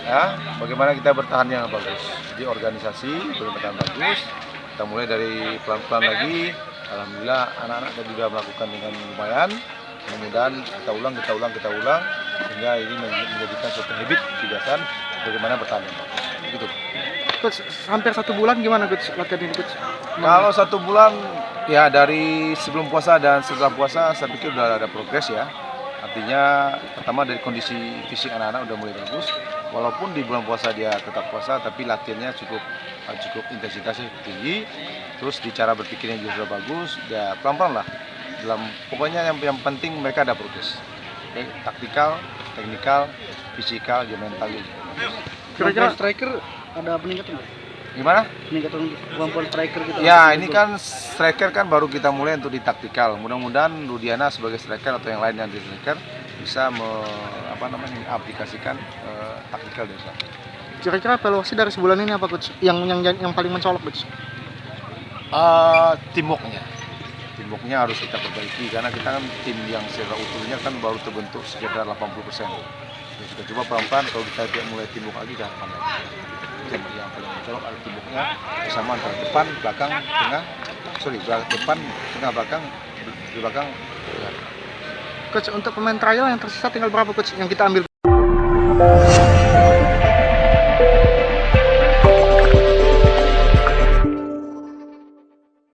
ya, bagaimana kita bertahan yang bagus di organisasi, bertahan bagus. Kita mulai dari pelan-pelan lagi. Alhamdulillah anak-anak tadi sudah melakukan dengan lumayan. Mudah-mudahan kita ulang sehingga ini menjadikan suatu habit kebiasaan bagaimana bertahan yang bagus. Gitu. Coach, hampir 1 bulan gimana coach latihan ini coach? Kalau 1 bulan ya dari sebelum puasa dan setelah puasa saya pikir sudah ada progres ya. Artinya pertama dari kondisi fisik anak-anak udah mulai bagus. Walaupun di bulan puasa dia tetap puasa, tapi latihannya cukup intensitasnya tinggi. Terus di cara berpikirnya juga sudah bagus. Ya pelan-pelan lah. Pokoknya yang penting mereka ada progres. Oke, taktikal, teknikal, fisikal, juga mental juga. Kira-kira striker ada peningkatan nggak? Gimana? Peningkatan kemampuan striker kita? Ya ini kan striker kan baru kita mulai untuk di taktikal. Mudah-mudahan Rudiana sebagai striker atau yang lain yang di striker bisa mengaplikasikan taktikal dari sana. Kira-kira evaluasi dari sebulan ini apa coach? Yang paling mencolok coach? Teamworknya harus kita perbaiki karena kita kan tim yang secara utuhnya kan baru terbentuk sekitar 80%. Ya, kita coba pelan-pelan kalau kita mulai teamwork lagi kita tambah. Yang paling mencolok ada teamworknya bersama antara depan, belakang, depan, tengah, belakang, di belakang. Ya. Coach, untuk pemain trial yang tersisa tinggal berapa coach yang kita ambil?